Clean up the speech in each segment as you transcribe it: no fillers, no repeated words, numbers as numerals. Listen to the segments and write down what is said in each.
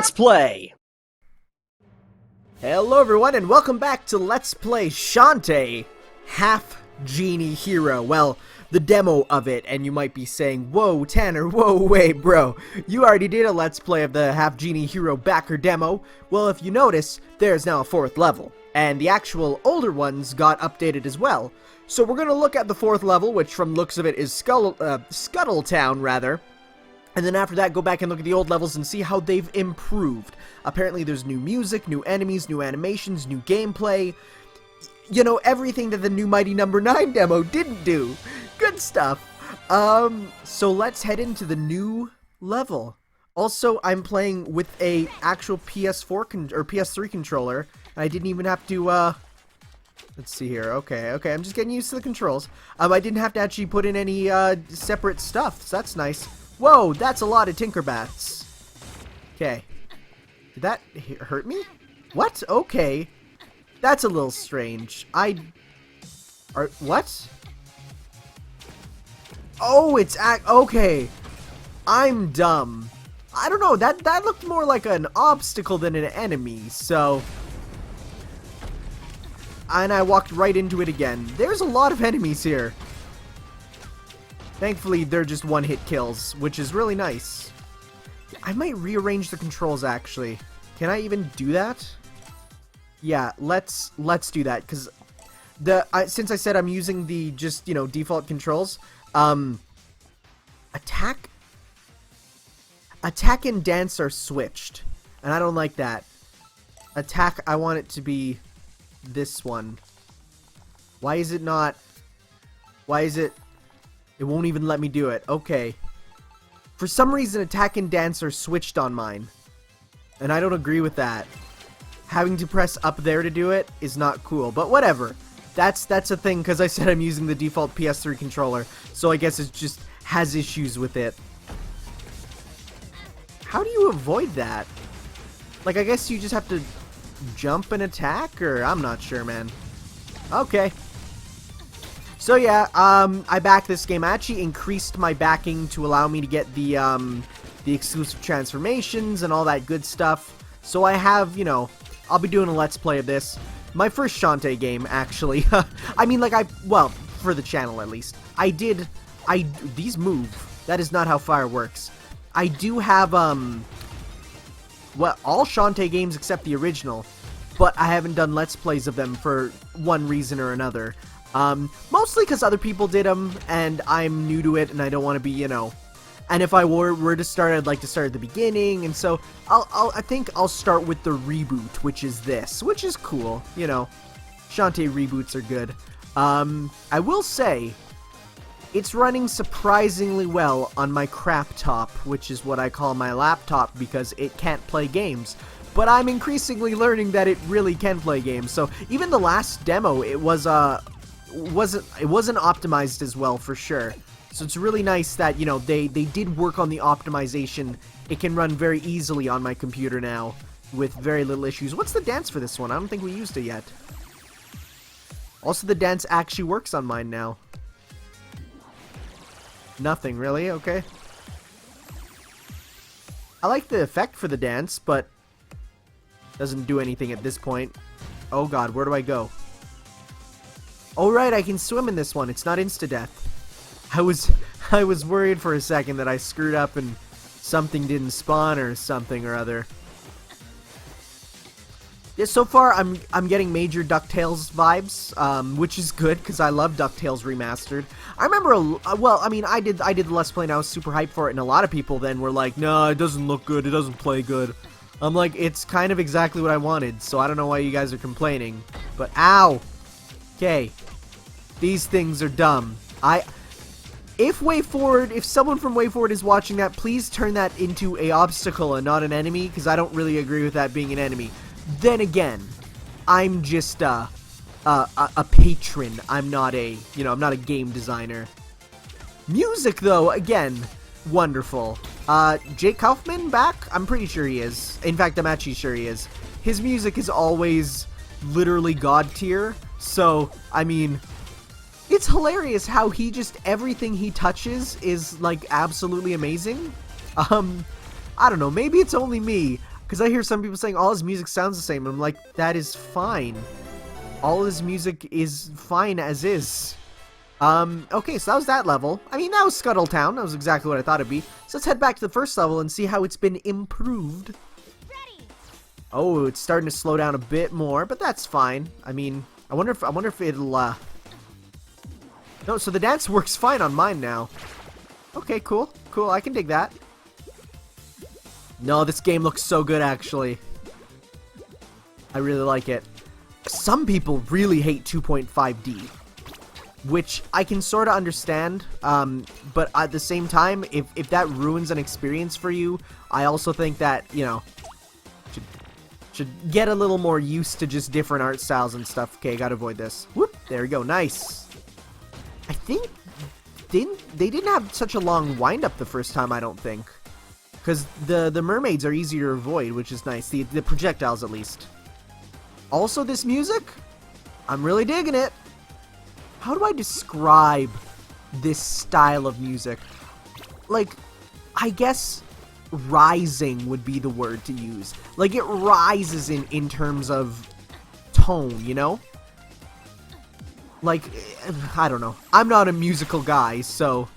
Let's Play! Hello everyone and welcome back to Let's Play Shantae, Half-Genie Hero. Well, the demo of it, and you might be saying, whoa Tanner, whoa wait bro, you already did a Let's Play of the Half-Genie Hero backer demo. Well, if you notice, there's now a 4th level, and the actual older ones got updated as well. So we're gonna look at the 4th level, which from looks of it is Scuttle Town, rather. And then after that, go back and look at the old levels and see how they've improved. Apparently there's new music, new enemies, new animations, new gameplay. You know, everything that the new Mighty No. 9 demo didn't do. Good stuff. So let's head into the new level. Also, I'm playing with a actual PS4 or PS3 controller. I didn't even have to, let's see here. Okay, I'm just getting used to the controls. I didn't have to actually put in any, separate stuff, so that's nice. Whoa, that's a lot of Tinkerbats. Okay. Did that hurt me? What? Okay. That's a little strange. What? Oh, it's okay. I'm dumb. I don't know, that looked more like an obstacle than an enemy, so... And I walked right into it again. There's a lot of enemies here. Thankfully, they're just one-hit kills, which is really nice. I might rearrange the controls, actually. Can I even do that? Yeah, let's do that, because since I said I'm using the just, you know, default controls, attack and dance are switched, and I don't like that. Attack, I want it to be this one. Why is it not? Why is it? It won't even let me do it. Okay. For some reason, attack and dance are switched on mine. And I don't agree with that. Having to press up there to do it is not cool. But whatever. That's a thing because I said I'm using the default PS3 controller. So I guess it just has issues with it. How do you avoid that? Like, I guess you just have to jump and attack? Or I'm not sure, man. Okay. So yeah, I backed this game. I actually increased my backing to allow me to get the exclusive transformations and all that good stuff. So I have, you know, I'll be doing a Let's Play of this. My first Shantae game, actually. I mean, like, well, for the channel at least. These move. That is not how fire works. I do have, well, all Shantae games except the original. But I haven't done Let's Plays of them for one reason or another. Mostly because other people did them, and I'm new to it, and I don't want to be, you know, and if I were to start, I'd like to start at the beginning, and so, I think I'll start with the reboot, which is this, which is cool, you know, Shantae reboots are good. I will say, it's running surprisingly well on my crap top, which is what I call my laptop, because it can't play games. But I'm increasingly learning that it really can play games, so even the last demo, it wasn't optimized as well for sure. So it's really nice that, you know, they did work on the optimization. It can run very easily on my computer now with very little issues. What's the dance for this one? I don't think we used it yet. Also, the dance actually works on mine now. Nothing really, okay. I like the effect for the dance, but doesn't do anything at this point. Oh god, where do I go? Oh right, I can swim in this one. It's not insta-death. I was worried for a second that I screwed up and something didn't spawn or something or other. Yeah, so far I'm getting major DuckTales vibes, which is good because I love DuckTales Remastered. I remember, well, I mean, I did the Let's Play and I was super hyped for it, and a lot of people then were like, no, it doesn't look good, it doesn't play good. I'm like, it's kind of exactly what I wanted, so I don't know why you guys are complaining. But ow! Okay. These things are dumb. If someone from WayForward is watching that, please turn that into a obstacle and not an enemy, because I don't really agree with that being an enemy. Then again, I'm just a patron. I'm not a, you know, I'm not a game designer. Music, though, again, wonderful. Jake Kaufman back? I'm pretty sure he is. In fact, I'm actually sure he is. His music is always literally god tier, so, I mean, it's hilarious how he just, everything he touches is, like, absolutely amazing. I don't know, maybe it's only me. Because I hear some people saying all his music sounds the same. And I'm like, that is fine. All his music is fine as is. Okay, so that was that level. I mean, that was Scuttle Town. That was exactly what I thought it'd be. So let's head back to the first level and see how it's been improved. Ready. Oh, it's starting to slow down a bit more, but that's fine. I mean, I wonder if it'll, No, so the dance works fine on mine now. Okay, cool. Cool, I can dig that. No, this game looks so good, actually. I really like it. Some people really hate 2.5D. Which I can sort of understand, but at the same time, if that ruins an experience for you, I also think that, you know, should get a little more used to just different art styles and stuff. Okay, gotta avoid this. Whoop, there we go, nice. I think they didn't have such a long wind-up the first time, I don't think. Because the mermaids are easier to avoid, which is nice. The projectiles, at least. Also, this music, I'm really digging it. How do I describe this style of music? Like, I guess rising would be the word to use. Like, it rises in terms of tone, you know? Like, I don't know. I'm not a musical guy, so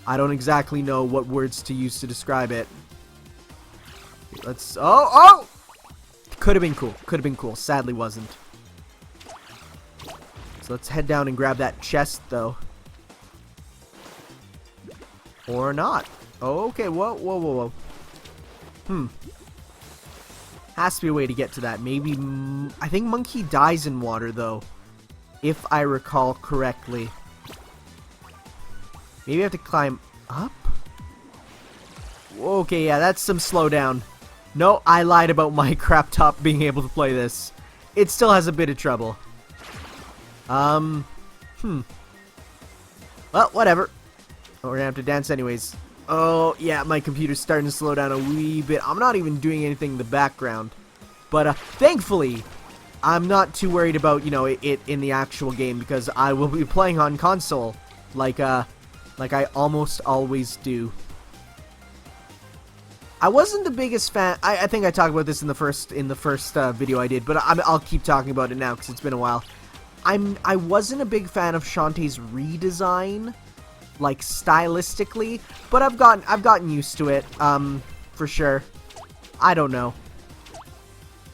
I don't exactly know what words to use to describe it. Let's... Oh! Could have been cool. Could have been cool. Sadly wasn't. So let's head down and grab that chest, though. Or not. Oh, okay, whoa. Has to be a way to get to that. Maybe... I think Monkey dies in water, though. If I recall correctly. Maybe I have to climb up? Okay, yeah, that's some slowdown. No, I lied about my crap top being able to play this. It still has a bit of trouble. Well, whatever. Oh, we're gonna have to dance anyways. Oh, yeah, my computer's starting to slow down a wee bit. I'm not even doing anything in the background. But, thankfully, I'm not too worried about, you know, it in the actual game, because I will be playing on console, like I almost always do. I wasn't the biggest fan. I think I talked about this in the first video I did, but I'll keep talking about it now because it's been a while. I wasn't a big fan of Shantae's redesign, like stylistically, but I've gotten used to it, for sure. I don't know.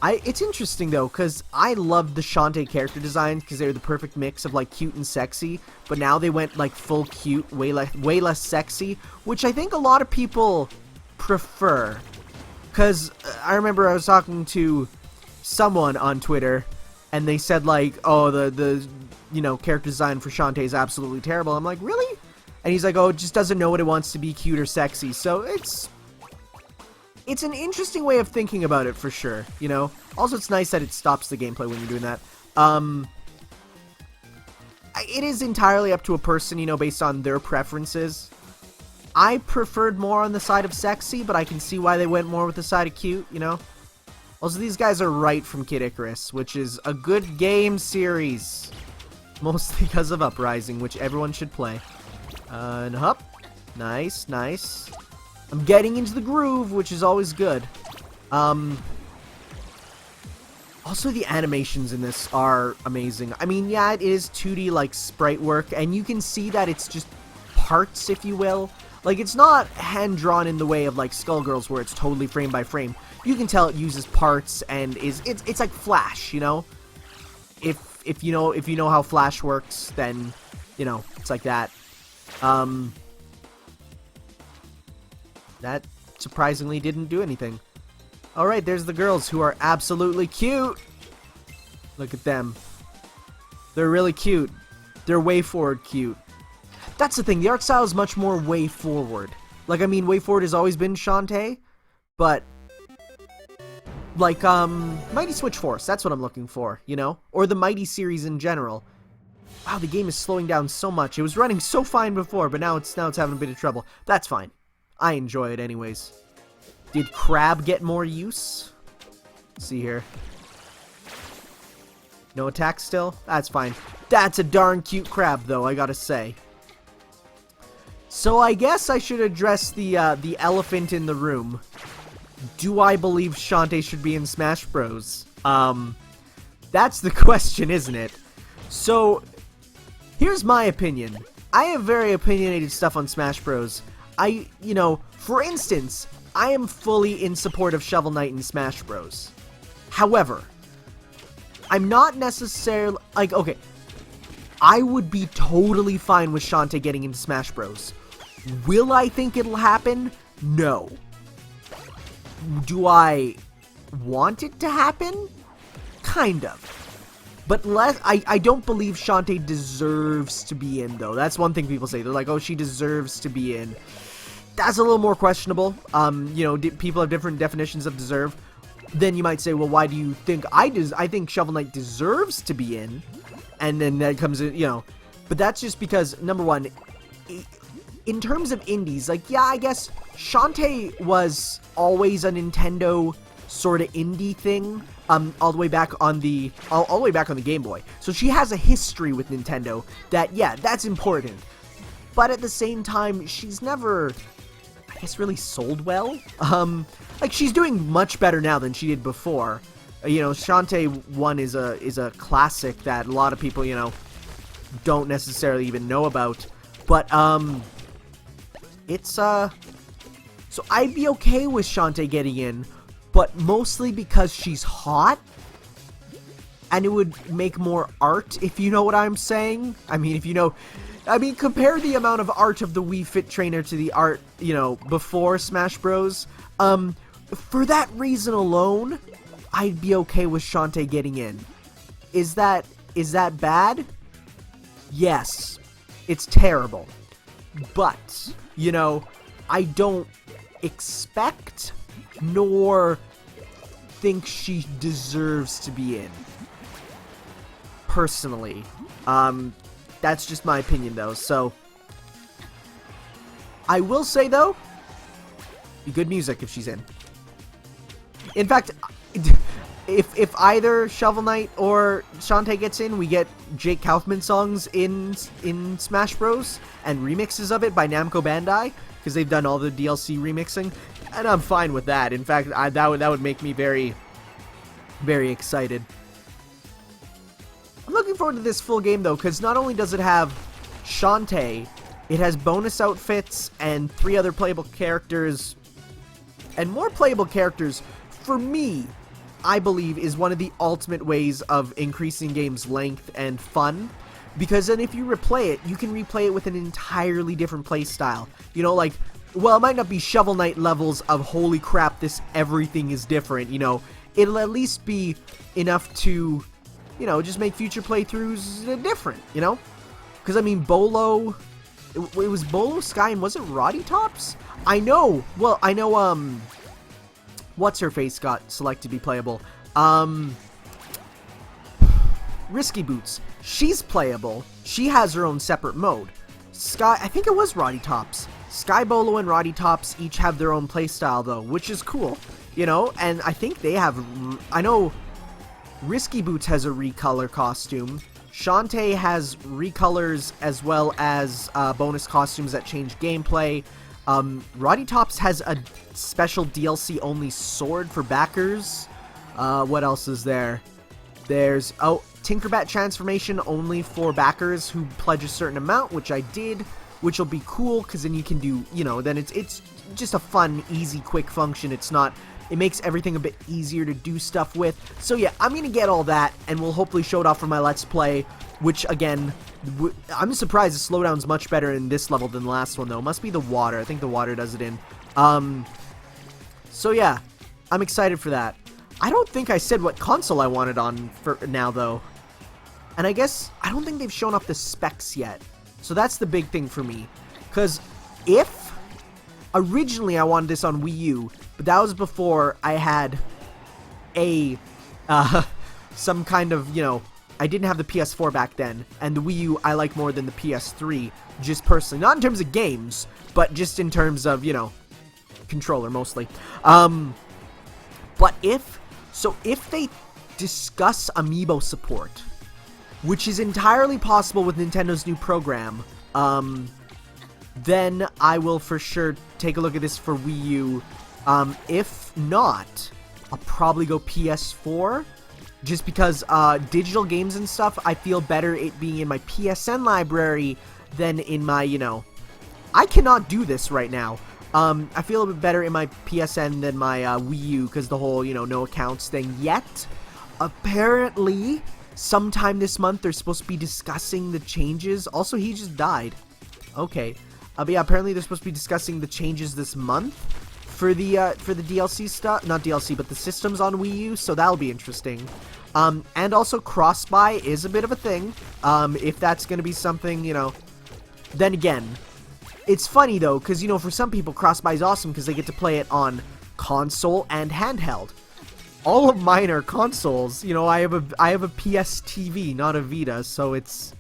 It's interesting though, because I loved the Shantae character designs because they were the perfect mix of like cute and sexy, but now they went like full cute, way less sexy, which I think a lot of people prefer. Because I remember I was talking to someone on Twitter, and they said like, oh, the you know, character design for Shantae is absolutely terrible. I'm like, really? And he's like, oh, it just doesn't know what it wants to be cute or sexy. So it's an interesting way of thinking about it, for sure, you know? Also, it's nice that it stops the gameplay when you're doing that. It is entirely up to a person, you know, based on their preferences. I preferred more on the side of sexy, but I can see why they went more with the side of cute, you know? Also, these guys are right from Kid Icarus, which is a good game series. Mostly because of Uprising, which everyone should play. And up. Nice, nice. I'm getting into the groove, which is always good. Also, the animations in this are amazing. I mean, yeah, it is 2D, like, sprite work, and you can see that it's just parts, if you will. Like, it's not hand-drawn in the way of, like, Skullgirls, where it's totally frame by frame. You can tell it uses parts, and it's like Flash, you know? If you know how Flash works, then, you know, it's like that. That surprisingly didn't do anything. Alright, there's the girls who are absolutely cute. Look at them. They're really cute. They're way forward cute. That's the thing, the art style is much more way forward. Like, I mean, way forward has always been Shantae, but like, Mighty Switch Force, that's what I'm looking for, you know? Or the Mighty series in general. Wow, the game is slowing down so much. It was running so fine before, but now it's having a bit of trouble. That's fine. I enjoy it anyways. Did Crab get more use? Let's see here. No attack still? That's fine. That's a darn cute crab, though, I gotta say. So I guess I should address the elephant in the room. do I believe Shantae should be in Smash Bros? That's the question, isn't it? So, here's my opinion. I have very opinionated stuff on Smash Bros. For instance, I am fully in support of Shovel Knight in Smash Bros. However, I'm not necessarily, okay, I would be totally fine with Shantae getting into Smash Bros. Will I think it'll happen? No. Do I want it to happen? Kind of. But I don't believe Shantae deserves to be in, though. That's one thing people say. They're like, oh, she deserves to be in. That's a little more questionable. People have different definitions of deserve. Then you might say, well, why do you think I think Shovel Knight deserves to be in? And then that comes in, But that's just because, number one, in terms of indies, I guess Shantae was always a Nintendo sort of indie thing. All the way back on the Game Boy. So she has a history with Nintendo that, yeah, that's important. But at the same time, she's never, I guess, really sold well. She's doing much better now than she did before. Shantae 1 is a classic that a lot of people, don't necessarily even know about. But, so I'd be okay with Shantae getting in, but mostly because she's hot, and it would make more art, if you know what I'm saying. Compare the amount of art of the Wii Fit Trainer to the art, before Smash Bros. For that reason alone, I'd be okay with Shantae getting in. Is that bad? Yes. It's terrible. But, I don't expect nor think she deserves to be in. Personally. That's just my opinion, though. So, I will say, though, be good music if she's in. In fact, if either Shovel Knight or Shantae gets in, we get Jake Kaufman songs in Smash Bros. And remixes of it by Namco Bandai, because they've done all the DLC remixing. And I'm fine with that. In fact, that would make me very, very excited. I'm looking forward to this full game, though, because not only does it have Shantae, it has bonus outfits and 3 other playable characters. And more playable characters, for me, I believe, is one of the ultimate ways of increasing game's length and fun. Because then if you replay it, you can replay it with an entirely different play style. Well, it might not be Shovel Knight levels of holy crap, everything is different, It'll at least be enough to, just make future playthroughs different, Because, Bolo, it was Bolo, Sky, and was it Roddy Tops? What's-her-face got selected to be playable? Risky Boots. She's playable. She has her own separate mode. Sky, I think it was Roddy Tops. Sky Bolo and Roddy Tops each have their own playstyle, though, which is cool, and I think they have, I know Risky Boots has a recolor costume, Shantae has recolors as well as bonus costumes that change gameplay, Roddy Tops has a special DLC-only sword for backers, what else is there? There's, Tinkerbat transformation only for backers who pledge a certain amount, which I did, which will be cool, because then you can do, then it's just a fun, easy, quick function. It makes everything a bit easier to do stuff with. So yeah, I'm going to get all that, and we'll hopefully show it off for my Let's Play, which, again, I'm surprised the slowdown's much better in this level than the last one, though. It must be the water. I think the water does it in. So yeah, I'm excited for that. I don't think I said what console I wanted on for now, though. And I guess, I don't think they've shown off the specs yet. So that's the big thing for me. Because if originally I wanted this on Wii U, but that was before I had some kind of, I didn't have the PS4 back then, and the Wii U I like more than the PS3, just personally. Not in terms of games, but just in terms of, controller mostly. But if they discuss Amiibo support, which is entirely possible with Nintendo's new program, then I will for sure take a look at this for Wii U If not, I'll probably go PS4. Just because digital games and stuff, I feel better it being in my PSN library than in my, I cannot do this right now. I feel a bit better in my PSN than my Wii U because the whole, no accounts thing. Yet, apparently, sometime this month they're supposed to be discussing the changes. Also, he just died. Okay. But yeah, apparently they're supposed to be discussing the changes this month for the DLC stuff. Not DLC, but the systems on Wii U, so that'll be interesting. And also cross-buy is a bit of a thing. If that's going to be something, Then again, it's funny though, because, for some people cross-buy is awesome because they get to play it on console and handheld. All of mine are consoles. I have a PS TV, not a Vita, so it's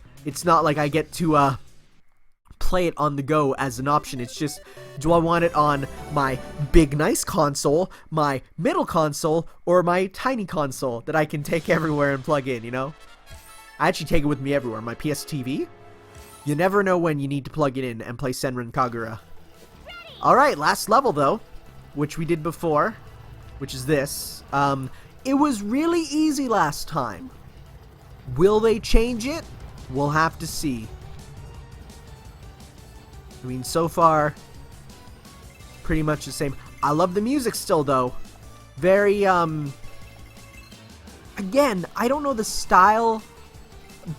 not like I get to play it on the go as an option. It's just, do I want it on my big nice console, my middle console, or my tiny console that I can take everywhere and plug in, I actually take it with me everywhere. My PS TV, you never know when you need to plug it in and play Senran Kagura. Alright, last level though, which we did before, which is this. It was really easy last time. Will they change it? We'll have to see. I mean, so far, pretty much the same. I love the music still, though. Very, again, I don't know the style,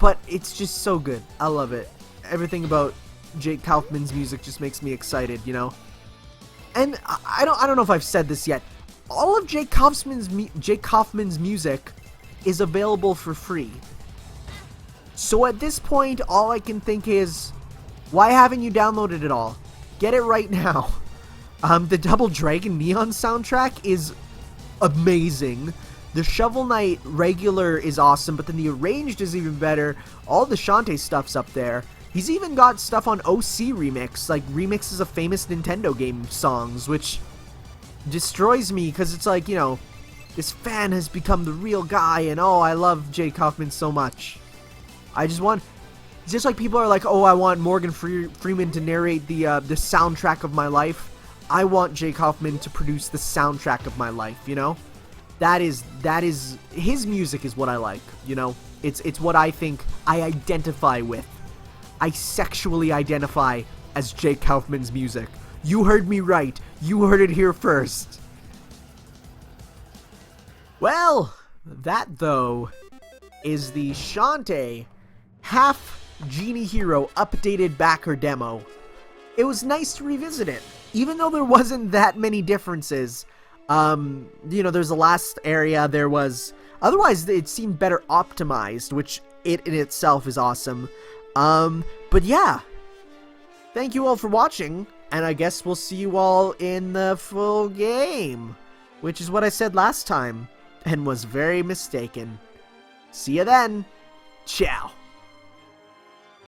but it's just so good. I love it. Everything about Jake Kaufman's music just makes me excited, And I don't know if I've said this yet. All of Jake Kaufman's music is available for free. So at this point, all I can think is, why haven't you downloaded it all? Get it right now. The Double Dragon Neon soundtrack is amazing. The Shovel Knight regular is awesome, but then the arranged is even better. All the Shantae stuff's up there. He's even got stuff on OC Remix, like remixes of famous Nintendo game songs, which destroys me because it's like, this fan has become the real guy, and oh, I love Jake Kaufman so much. It's just like people are like, oh, I want Morgan Freeman to narrate the soundtrack of my life. I want Jake Kaufman to produce the soundtrack of my life, That is, his music is what I like, It's what I think I identify with. I sexually identify as Jake Kaufman's music. You heard me right. You heard it here first. Well, that, though, is the Shantae Half-Genie Hero updated backer demo. It was nice to revisit it, even though there wasn't that many differences. There's the last area, otherwise it seemed better optimized, which it in itself is awesome. But yeah, thank you all for watching, and I guess we'll see you all in the full game, which is what I said last time, and was very mistaken. See you then. Ciao.